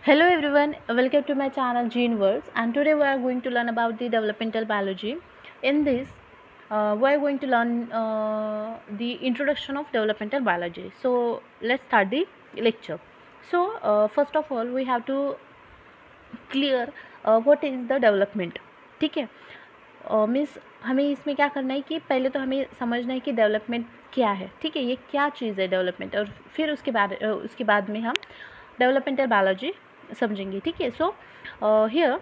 Hello everyone, welcome to my channel Gene Worlds, and today we are going to learn about the developmental biology. In this, we are going to learn the introduction of developmental biology. So let's start the lecture. So first of all, we have to clear what is the development. ठीक है, means हमें इसमें क्या करना है कि पहले तो हमें समझना है कि डेवलपमेंट क्या है. ठीक है, ये क्या चीज़ है डेवलपमेंट, और फिर उसके बाद में हम डेवलपमेंटल बायोलॉजी समझेंगे. ठीक है, so here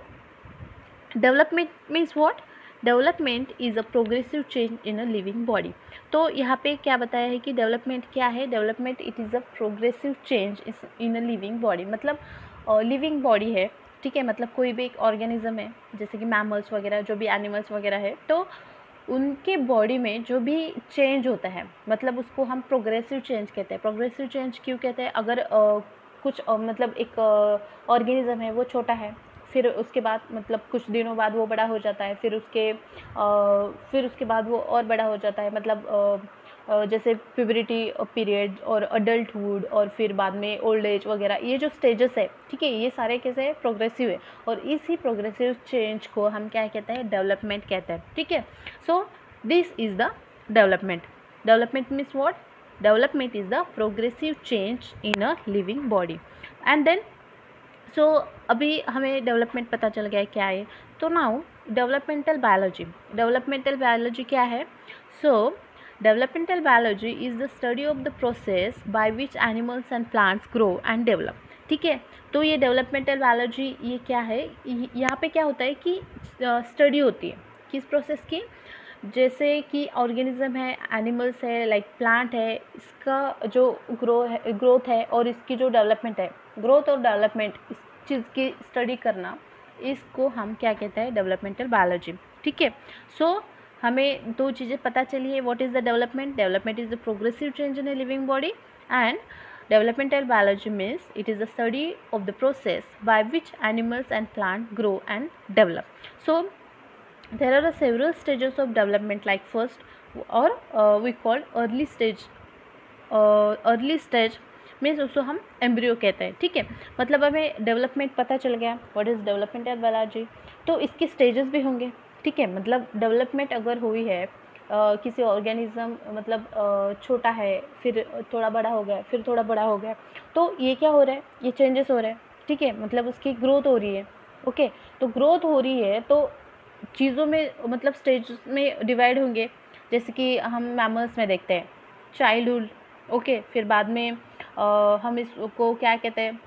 development means what. Development is a progressive change in a living body. तो यहाँ पे क्या बताया है कि डेवलपमेंट क्या है. Development it is a progressive change in a living body. मतलब लिविंग बॉडी है. ठीक है, मतलब कोई भी एक ऑर्गेनिज्म है, जैसे कि मैमल्स वगैरह, जो भी एनिमल्स वगैरह है, तो उनके बॉडी में जो भी चेंज होता है, मतलब उसको हम प्रोग्रेसिव चेंज कहते हैं. प्रोग्रेसिव चेंज क्यों कहते हैं? अगर कुछ मतलब एक ऑर्गेनिज्म है, वो छोटा है, फिर उसके बाद मतलब कुछ दिनों बाद वो बड़ा हो जाता है, फिर उसके बाद वो और बड़ा हो जाता है, मतलब जैसे प्यूबरिटी पीरियड और अडल्टहुड, और फिर बाद में ओल्ड एज वगैरह, ये जो स्टेजेस है, ठीक है, ये सारे कैसे प्रोग्रेसिव है, और इसी प्रोग्रेसिव चेंज को हम क्या कहते हैं? डेवलपमेंट कहते हैं. ठीक है, so this is the development. Development means what? Development is the progressive change in a living body. And then so अभी हमें डेवलपमेंट पता चल गया है क्या है. तो now developmental biology. Developmental biology क्या है? So developmental biology is the study of the process by which animals and plants grow and develop. ठीक है, तो ये डेवलपमेंटल बायोलॉजी ये क्या है? यहाँ पे क्या होता है कि स्टडी होती है किस प्रोसेस की. जैसे कि ऑर्गेनिज्म है, एनिमल्स है, लाइक प्लांट है, इसका जो ग्रोथ है और इसकी जो डेवलपमेंट है, ग्रोथ और डेवलपमेंट, इस चीज़ की स्टडी करना, इसको हम क्या कहते हैं? Developmental biology. ठीक है, सो हमें दो चीज़ें पता चली है. What is the development? Development is the progressive change in a living body, and developmental biology means it is the study of the process by which animals and plants grow and develop. So there are several stages of development, like first, or we call early stage. Early stage means उसको हम embryo कहते हैं. ठीक है, मतलब हमें development पता चल गया. What is developmental biology? तो इसके स्टेजेस भी होंगे. ठीक है, मतलब डेवलपमेंट अगर हुई है किसी ऑर्गेनिज्म, मतलब छोटा है, फिर थोड़ा बड़ा हो गया, फिर थोड़ा बड़ा हो गया, तो ये क्या हो रहा है? ये चेंजेस हो रहे हैं. ठीक है, मतलब उसकी ग्रोथ हो रही है. ओके, तो ग्रोथ हो रही है तो चीज़ों में, मतलब स्टेज में डिवाइड होंगे. जैसे कि हम मैमल्स में देखते हैं चाइल्डहुड. ओके, फिर बाद में हम इसको क्या कहते हैं?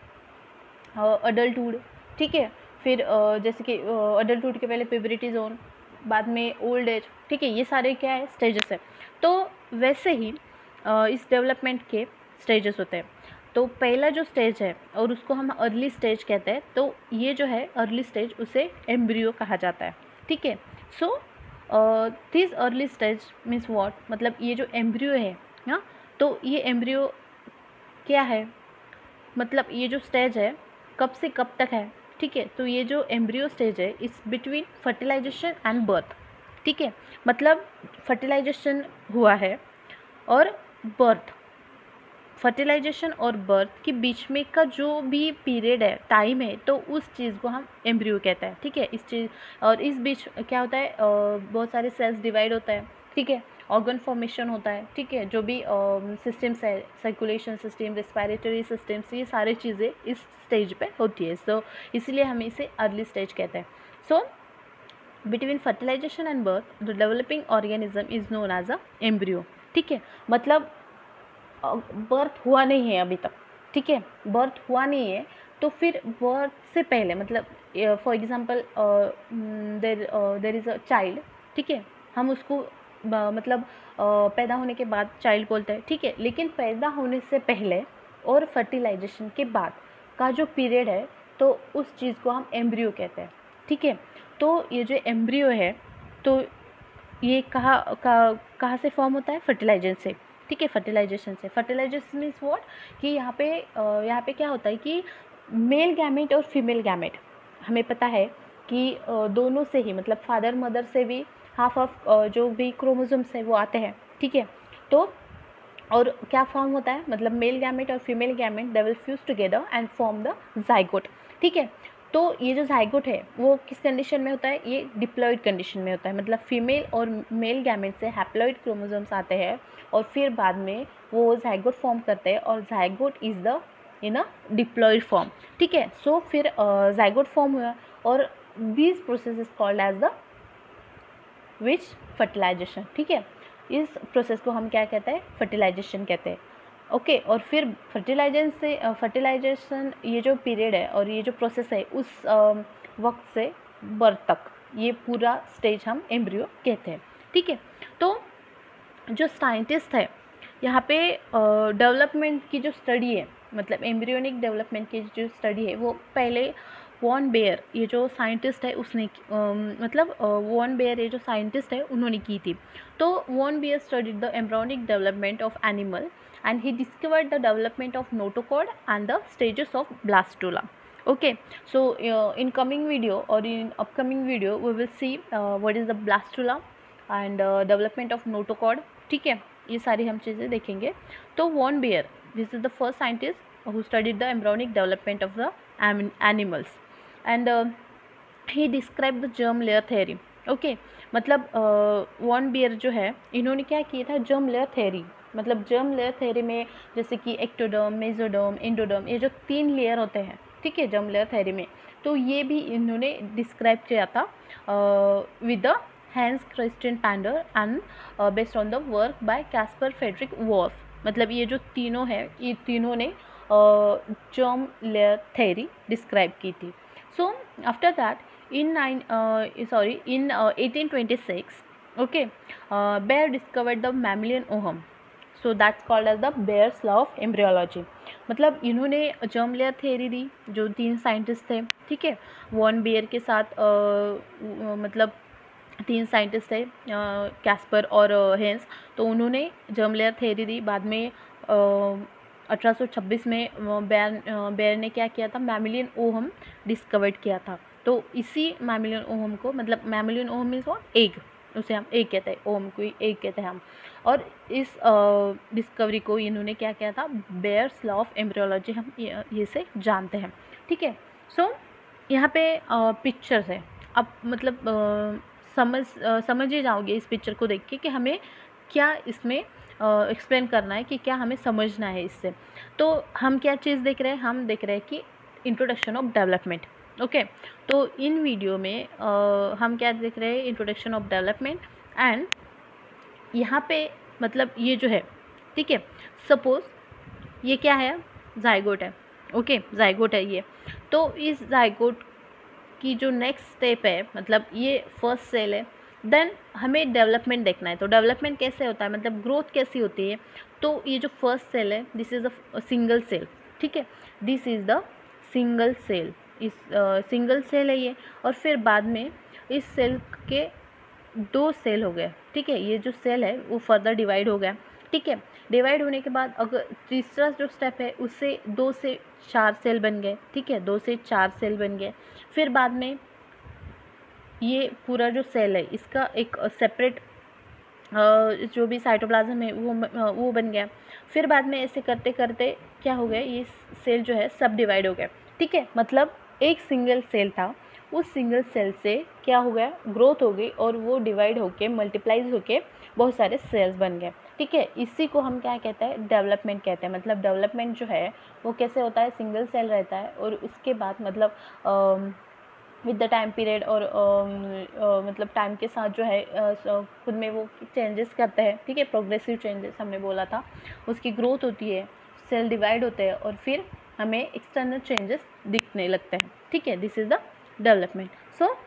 अडल्टहुड. ठीक है, फिर जैसे कि अडल्टहुड के पहले प्यूबरिटी जोन, बाद में ओल्ड एज. ठीक है, ये सारे क्या है? स्टेजेस है. तो वैसे ही इस डेवलपमेंट के स्टेजेस होते हैं. तो पहला जो स्टेज है, और उसको हम अर्ली स्टेज कहते हैं, तो ये जो है अर्ली स्टेज, उसे एम्ब्रियो कहा जाता है. ठीक है, so this early stage means what, मतलब ये जो एम्ब्रियो है, हाँ, तो ये एम्ब्रियो क्या है? मतलब ये जो स्टेज है, कब से कब तक है? ठीक है, तो ये जो एम्ब्रियो स्टेज है, इस बिटवीन फर्टिलाइजेशन एंड बर्थ. ठीक है, मतलब फर्टिलाइजेशन हुआ है और बर्थ, फर्टिलाइजेशन और बर्थ के बीच में का जो भी पीरियड है, टाइम है, तो उस चीज़ को हम एम्ब्रियो कहते हैं. ठीक है, इस चीज़ और इस बीच क्या होता है? बहुत सारे सेल्स डिवाइड होता है. ठीक है, ऑर्गन फॉर्मेशन होता है. ठीक है, जो भी सिस्टम्स है, सर्कुलेशन सिस्टम, रेस्पिरेटरी सिस्टम्स, ये सारी चीज़ें इस स्टेज पे होती है. सो इसलिए हम इसे अर्ली स्टेज कहते हैं. So between fertilisation and birth the developing organism is known as a embryo. ठीक है, मतलब बर्थ हुआ नहीं है अभी तक. ठीक है, बर्थ हुआ नहीं है, तो फिर बर्थ से पहले, मतलब for example there is a child. ठीक है, हम उसको मतलब पैदा होने के बाद चाइल्ड बोलते हैं. ठीक है, लेकिन पैदा होने से पहले और फर्टिलाइजेशन के बाद का जो पीरियड है, तो उस चीज़ को हम एम्ब्रियो कहते हैं. ठीक है, तो ये जो एम्ब्रियो है, तो ये कहाँ से फॉर्म होता है? फर्टिलाइजेशन से. ठीक है, फर्टिलाइजेशन से. फर्टिलाइजेशन मीन्स व्हाट, कि यहाँ पे क्या होता है कि मेल गैमेट और फीमेल गैमेट, हमें पता है कि दोनों से ही, मतलब फादर मदर से भी हाफ ऑफ जो भी क्रोमोसोम्स है वो आते हैं. ठीक है, तो और क्या फॉर्म होता है, मतलब मेल गैमेट और female gamete they will fuse together and form the zygote. ठीक है, तो ये जो जाइगोट है वो किस कंडीशन में होता है, ये डिप्लॉइड कंडीशन में होता है, मतलब फीमेल और मेल गैमेट से हैप्लॉइड क्रोमोसोम्स आते हैं और फिर बाद में वो जाइगोट फॉर्म करते हैं और zygote is the in a diploid form. ठीक है, सो फिर जाइगोट फॉर्म हुआ और this process is called as the which fertilisation. ठीक है, इस प्रोसेस को हम क्या कहते हैं, फर्टिलाइजेशन कहते हैं। ओके, और फिर फर्टिलाइजेशन ये जो पीरियड है और ये जो प्रोसेस है उस वक्त से बर्थ तक, ये पूरा स्टेज हम एम्ब्रियो कहते हैं। ठीक है, तो जो साइंटिस्ट है यहाँ पे डेवलपमेंट की जो स्टडी है, मतलब एम्ब्रियोनिक डेवलपमेंट की जो स्टडी है वो पहले वॉन बेयर ये जो साइंटिस्ट है उसने मतलब वॉन बेयर ये जो साइंटिस्ट है उन्होंने की थी। तो von Baer studied the embryonic development of animal and he discovered the development of notochord and the stages of blastula. Okay, so in coming video or in upcoming video we will see what is the blastula and development of notochord. ठीक है, ये सारी हम चीज़ें देखेंगे। तो von Baer this is the first scientist who studied the embryonic development of the animals and he describe the germ layer theory. Okay, मतलब von Baer जो है इन्होंने क्या किया था, जर्म लेयर थेरी, मतलब जर्म लेयर थेरी में जैसे कि एक्टोडर्म, मेसोडर्म, एंडोडर्म, ये जो 3 लेयर होते हैं, ठीक है, जर्म लेयर थेरी में, तो ये भी इन्होंने डिस्क्राइब किया था with the Hans Christian Pander and based on the work by Caspar Friedrich Wolff. मतलब ये जो तीनों है, ये तीनों ने जर्म लेयर थेरी डिस्क्राइब की थी। So after that in 1826, okay, Baer discovered the mammalian ovum, so that's called as the Bayer's law of embryology। मतलब इन्होंने जर्म लेयर थ्योरी दी, जो 3 साइंटिस्ट थे, ठीक है, वॉन बेयर के साथ मतलब 3 साइंटिस्ट थे, कैस्पर और हेंस, तो उन्होंने जर्म लेयर थ्योरी दी। बाद में 1826 में बेयर ने क्या किया था, मैमिलियन ओहम डिस्कवर्ड किया था। तो इसी मैमिलियन ओहम को, मतलब mammalian ohm means what, egg, उसे हम एग कहते हैं, ओहम को एग कहते हैं हम। और इस डिस्कवरी को इन्होंने क्या किया था, बेयर्स लॉ ऑफ एम्ब्रियोलॉजी हम ये से जानते हैं। ठीक है, सो यहाँ पे पिक्चर्स है, अब मतलब समझ ही जाओगे इस पिक्चर को देख के कि हमें क्या इसमें एक्सप्लेन करना है, कि क्या हमें समझना है इससे। तो हम क्या चीज़ देख रहे हैं, हम देख रहे हैं कि इंट्रोडक्शन ऑफ डेवलपमेंट। ओके, तो इन वीडियो में हम क्या देख रहे हैं, इंट्रोडक्शन ऑफ डेवलपमेंट। एंड यहाँ पे मतलब ये जो है, ठीक है, सपोज ये क्या है, जाइगोट है। ओके, जाइगोट है ये। तो इस जाइगोट की जो नेक्स्ट स्टेप है, मतलब ये फर्स्ट सेल है, देन हमें डेवलपमेंट देखना है। तो डेवलपमेंट कैसे होता है, मतलब ग्रोथ कैसी होती है। तो ये जो फर्स्ट सेल है, this is a single cell, ठीक है, this is the single cell, इस सिंगल सेल है ये। और फिर बाद में इस सेल के 2 सेल हो गए, ठीक है, ये जो सेल है वो फर्दर डिवाइड हो गया। ठीक है, डिवाइड होने के बाद अगर तीसरा जो स्टेप है उससे 2 से 4 सेल बन गए। ठीक है, 2 से 4 सेल बन गए। फिर बाद में ये पूरा जो सेल है इसका एक सेपरेट जो भी साइटोप्लाज्म है वो बन गया। फिर बाद में ऐसे करते करते क्या हो गया, ये सेल जो है सब डिवाइड हो गया। ठीक है, मतलब एक सिंगल सेल था, उस सिंगल सेल से क्या हो गया, ग्रोथ हो गई और वो डिवाइड होके मल्टीप्लाइज होके बहुत सारे सेल्स बन गए। ठीक है, इसी को हम क्या कहते हैं, डेवलपमेंट कहते हैं। मतलब डेवलपमेंट जो है वो कैसे होता है, सिंगल सेल रहता है और उसके बाद मतलब विद द टाइम पीरियड और मतलब टाइम के साथ जो है खुद में वो चेंजेस करते हैं। ठीक है, प्रोग्रेसिव चेंजेस हमने बोला था, उसकी ग्रोथ होती है, सेल डिवाइड होते हैं और फिर हमें एक्सटर्नल चेंजेस दिखने लगते हैं। ठीक है, this is the development. So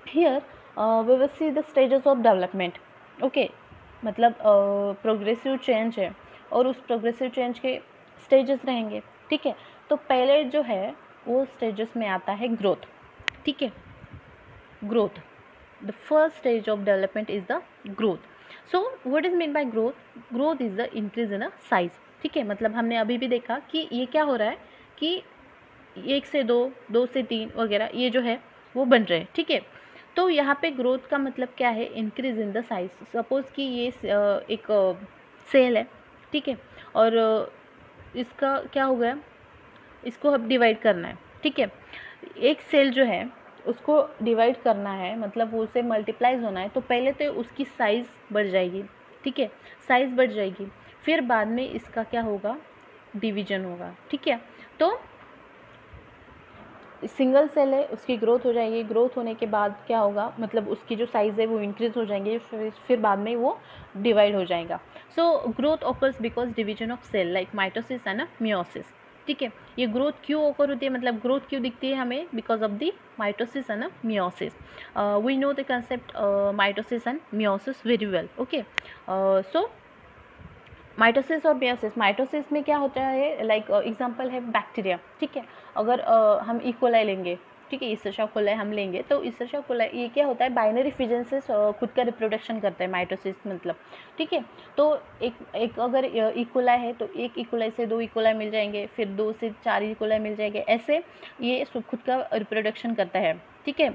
here we will see the stages of development. Okay, मतलब प्रोग्रेसिव चेंज है और उस प्रोग्रेसिव चेंज के स्टेजेस रहेंगे। ठीक है, तो पहले जो है वो स्टेजेस में आता है ग्रोथ। ठीक है, growth, the first stage of development is the growth. So what is mean bye growth, growth is the increase in a size. ठीक है, मतलब हमने अभी भी देखा कि ये क्या हो रहा है कि 1 से 2, 2 से 3 वगैरह ये जो है वो बन रहे हैं। ठीक है, तो यहाँ पे ग्रोथ का मतलब क्या है, increase in the size. Suppose कि ये एक सेल है, ठीक है। और इसका क्या हो गया, इसको अब डिवाइड करना है, ठीक है। एक सेल जो है उसको डिवाइड करना है, मतलब वो उसे मल्टीप्लाइज होना है, तो पहले तो उसकी साइज़ बढ़ जाएगी, ठीक है, साइज़ बढ़ जाएगी, फिर बाद में इसका क्या होगा, डिवीजन होगा, ठीक है। तो सिंगल सेल है, उसकी ग्रोथ हो जाएगी, ग्रोथ होने के बाद क्या होगा, मतलब उसकी जो साइज़ है वो इंक्रीज हो जाएंगे, फिर बाद में वो डिवाइड हो जाएगा। So growth occurs because division of cell like mitosis and meiosis, ठीक है। ये ग्रोथ क्यों ओकर होती है, मतलब ग्रोथ क्यों दिखती है हमें, because of the mitosis and meiosis. We know the concept mitosis and meiosis very well, okay. So mitosis और मियोसिस, माइटोसिस में क्या होता है, लाइक एग्जांपल है बैक्टीरिया, ठीक है। अगर हम इकोलाई लेंगे, ठीक है, ईस्टरशा कोलाई हम लेंगे, तो ईस्टरशा कोलाई ये क्या होता है, बाइनरी फिजन से खुद का रिप्रोडक्शन करता है माइटोसिस, मतलब, ठीक है। तो एक अगर इकोलाई है तो एक इकोलाई से 2 इकोलाई मिल जाएंगे, फिर 2 से 4 इकोलाई मिल जाएंगे, ऐसे ये खुद का रिप्रोडक्शन करता है, ठीक है।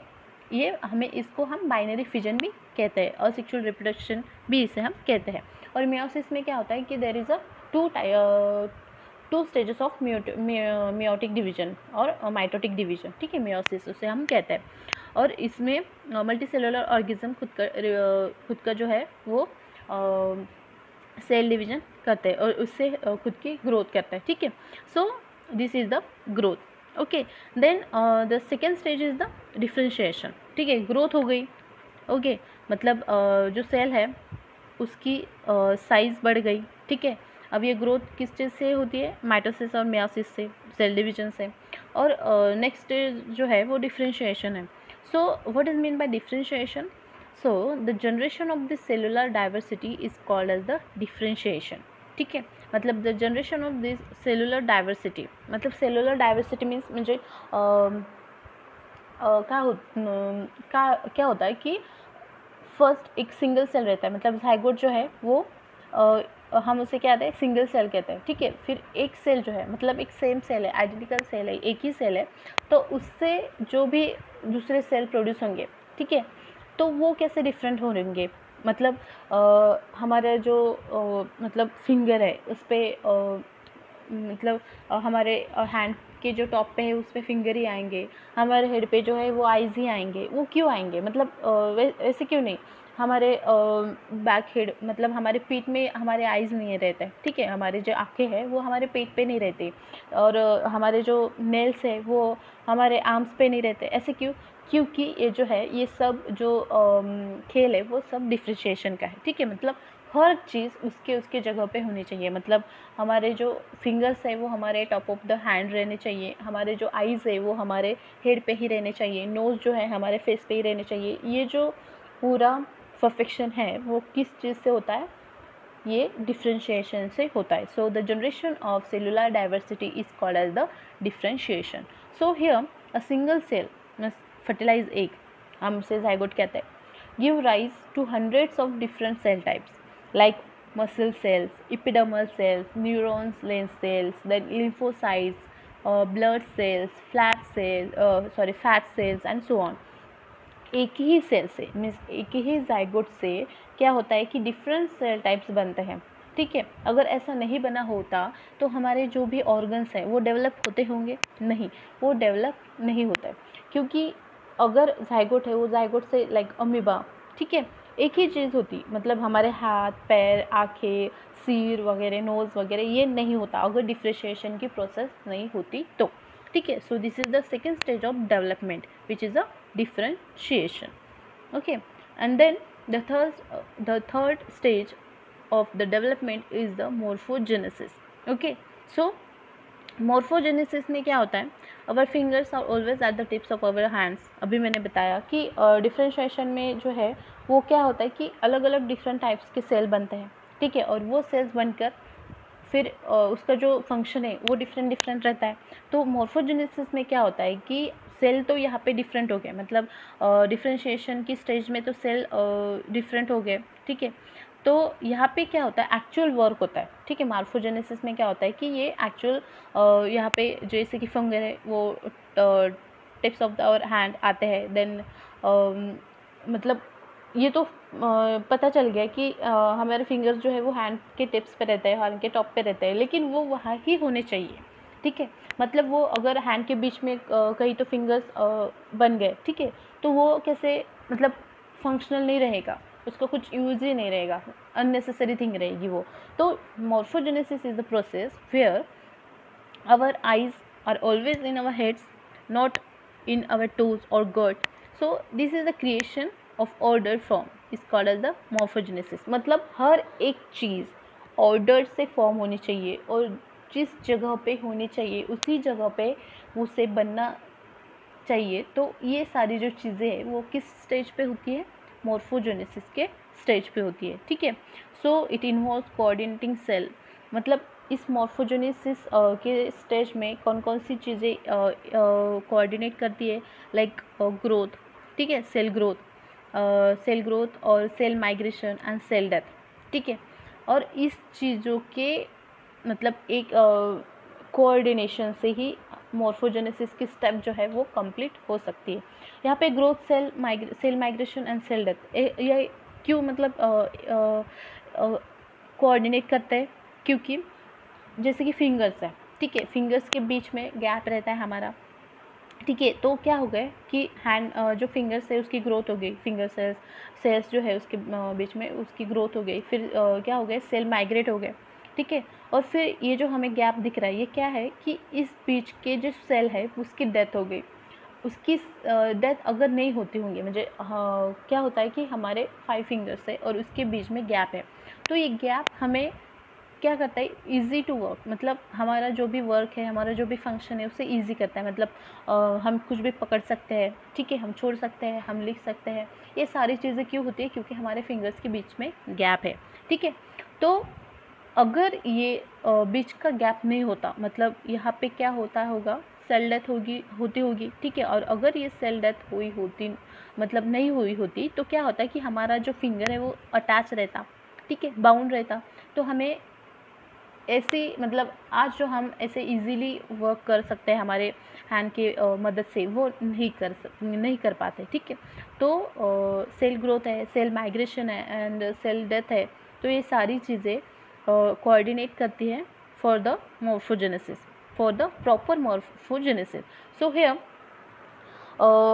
ये हमें, इसको हम बाइनरी फिजन भी कहते हैं, असेक्सुअल रिप्रोडक्शन भी इसे हम कहते हैं। और मियोसिस में क्या होता है कि there is a two stages of meiotic division और माइटोटिक डिवीजन, ठीक है, मियोसिस उसे हम कहते हैं। और इसमें मल्टी सेलुलर ऑर्गेनिज्म खुद का जो है वो सेल डिवीजन करते हैं और उससे खुद की ग्रोथ करता है, ठीक है। So this is the growth, okay. Then the second stage is the differentiation, ठीक है। ग्रोथ हो गई, ओके, मतलब जो सेल है उसकी साइज़ बढ़ गई, ठीक है। अब ये ग्रोथ किस चीज़ से होती है, माइटोसिस और मियोसिस से, सेल डिवीजन से। और नेक्स्ट स्टेज जो है वो डिफ्रेंशिएशन है। So what is mean by differentiation, so the generation of the cellular diversity is called as the differentiation, ठीक है। मतलब the generation of this cellular diversity, मतलब सेलुलर डाइवर्सिटी मीन्स म्हणजे क्या होता है कि फर्स्ट एक सिंगल सेल रहता है, मतलब जाइगोट जो है वो हम उसे क्या कहते हैं, सिंगल सेल कहते हैं, ठीक है। फिर एक सेल जो है, मतलब एक सेम सेल है, आइडेंटिकल सेल है, एक ही सेल है, तो उससे जो भी दूसरे सेल प्रोड्यूस होंगे, ठीक है, तो वो कैसे डिफरेंट होंगे, मतलब हमारे जो मतलब फिंगर है उस पर मतलब हमारे हैंड के जो टॉप पे है उस पर फिंगर ही आएंगे, हमारे हेड पे जो है वो आइज़ ही आएंगे, वो क्यों आएंगे, मतलब वैसे क्यों नहीं, हमारे बैक हेड, मतलब हमारे पीठ में हमारे आइज़ नहीं रहते, ठीक है, हमारे जो आँखें हैं वो हमारे पेट पे नहीं रहती, और हमारे जो नेल्स है वो हमारे आर्म्स पे नहीं रहते, ऐसे क्यों, क्योंकि ये जो है ये सब जो खेल है वो सब डिफ्रेंशिएशन का है, ठीक है। मतलब हर चीज़ उसके उसके जगह पे होनी चाहिए, मतलब हमारे जो फिंगर्स है वो हमारे टॉप ऑफ द हैंड रहने चाहिए, हमारे जो आइज़ है वो हमारे हेड पे ही रहने चाहिए, नोज़ जो है हमारे फेस पे ही रहने चाहिए। ये जो पूरा परफेक्शन है वो किस चीज़ से होता है, ये डिफ्रेंशिएशन से होता है। So the generation of cellular diversity is called as the differentiation. So here a single cell fertilize egg, हम उसे जाइगोट कहते हैं, give rise to hundreds of different cell types like muscle cells, epidermal cells, neurons, lens cells, then lymphocytes, blood cells, fat cells and so on. एक ही cell से means एक ही zygote से क्या होता है कि डिफरेंट सेल टाइप्स बनते हैं, ठीक है। अगर ऐसा नहीं बना होता तो हमारे जो भी ऑर्गन्स हैं वो डेवलप होते होंगे, नहीं, वो डेवलप नहीं होता है, क्योंकि अगर जाइगोट है वो जाइगोट से लाइक अमीबा, ठीक है, एक ही चीज़ होती, मतलब हमारे हाथ पैर आँखें सिर वगैरह नोज़ वगैरह ये नहीं होता अगर डिफ्रेंशिएशन की प्रोसेस नहीं होती तो, ठीक है। So this is the second stage of development which is a differentiation, okay। And then the third stage of the development is the morphogenesis, okay। So morphogenesis में क्या होता है, our fingers are always at the tips of our hands, अभी मैंने बताया कि differentiation में जो है वो क्या होता है कि अलग अलग डिफरेंट टाइप्स के सेल बनते हैं, ठीक है, और वो सेल्स बनकर फिर उसका जो फंक्शन है वो डिफरेंट रहता है। तो मॉर्फोजेनेसिस में क्या होता है कि सेल तो यहाँ पे डिफरेंट हो गए, मतलब डिफ्रेंशिएशन की स्टेज में तो सेल डिफरेंट हो गए, ठीक है। तो यहाँ पे क्या होता है, एक्चुअल वर्क होता है, ठीक है। मॉर्फोजेनेसिस में क्या होता है कि ये एक्चुअल यहाँ पे जैसे कि फिंगर है वो tips of the our hand आते हैं, देन मतलब ये तो पता चल गया कि हमारे फिंगर्स जो है वो हैंड के टिप्स पे रहते हैं, हैंड के टॉप पे रहते हैं, लेकिन वो वहाँ ही होने चाहिए, ठीक है। मतलब वो अगर हैंड के बीच में कहीं तो फिंगर्स बन गए, ठीक है, तो वो कैसे मतलब फंक्शनल नहीं रहेगा, उसका कुछ यूज ही नहीं रहेगा, अननेसेसरी थिंग रहेगी वो। तो morphogenesis is the process where our eyes are always in our heads, not in our toes or gut. So this is the creation of order form is called as the morphogenesis. मतलब हर एक चीज़ order से form होनी चाहिए और जिस जगह पे होनी चाहिए उसी जगह पे उसे बनना चाहिए। तो ये सारी जो चीज़ें हैं वो किस स्टेज पे होती है, मॉर्फोजेनेसिस के स्टेज पे होती है, ठीक है। So it involves coordinating cell, मतलब इस मॉर्फोजेनेसिस के स्टेज में कौन कौन सी चीज़ें कोऑर्डिनेट करती है, लाइक ग्रोथ, ठीक है, सेल ग्रोथ और cell migration and cell death, ठीक है। और इस चीज़ों के मतलब एक कोऑर्डिनेशन से ही मॉर्फोजेनेसिस की स्टेप जो है वो कंप्लीट हो सकती है। यहाँ पे growth, cell migration and cell death ये क्यों मतलब कोऑर्डिनेट करते हैं, क्योंकि जैसे कि फिंगर्स है, ठीक है, फिंगर्स के बीच में गैप रहता है हमारा, ठीक है। तो क्या हो गए कि हैंड जो फिंगर्स है उसकी ग्रोथ हो गई, फिंगर सेल्स जो है उसके बीच में उसकी ग्रोथ हो गई, फिर क्या हो गए, सेल माइग्रेट हो गए, ठीक है। और फिर ये जो हमें गैप दिख रहा है ये क्या है कि इस बीच के जो सेल है उसकी डेथ हो गई। उसकी डेथ अगर नहीं होती होंगी, मुझे क्या होता है कि हमारे 5 फिंगर्स है और उसके बीच में गैप है, तो ये गैप हमें क्या करता है, ईजी टू वर्क, मतलब हमारा जो भी वर्क है, हमारा जो भी फंक्शन है उसे ईजी करता है। मतलब हम कुछ भी पकड़ सकते हैं, ठीक है, हम छोड़ सकते हैं, हम लिख सकते हैं। ये सारी चीज़ें क्यों होती है, क्योंकि हमारे फिंगर्स के बीच में गैप है, ठीक है। तो अगर ये बीच का गैप नहीं होता, मतलब यहाँ पे क्या होता होगा, सेल डेथ होती होगी, ठीक है। और अगर ये सेल डेथ हुई होती, मतलब नहीं हुई होती, तो क्या होता है कि हमारा जो फिंगर है वो अटैच रहता, ठीक है, बाउंड रहता। तो हमें ऐसे मतलब आज जो हम ऐसे इजीली वर्क कर सकते हैं हमारे हैंड के मदद से, वो नहीं कर पाते, ठीक है। तो सेल ग्रोथ है, सेल माइग्रेशन है एंड सेल डेथ है, तो ये सारी चीज़ें कोऑर्डिनेट करती है for the morphogenesis, for the proper morphogenesis. So here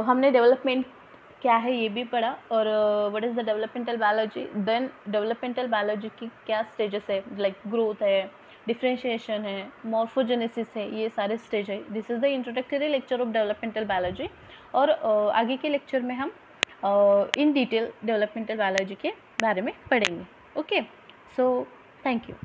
हमने डेवलपमेंट क्या है ये भी पढ़ा, और what is the developmental biology, then developmental biology की क्या स्टेजेस है, लाइक ग्रोथ है, डिफ्रेंशिएशन है, मॉर्फोजेनेसिस है, ये सारे स्टेज है। This is the introductory lecture of developmental biology. और आगे के लेक्चर में हम इन डिटेल डेवलपमेंटल बायोलॉजी के बारे में पढ़ेंगे। Okay, so thank you.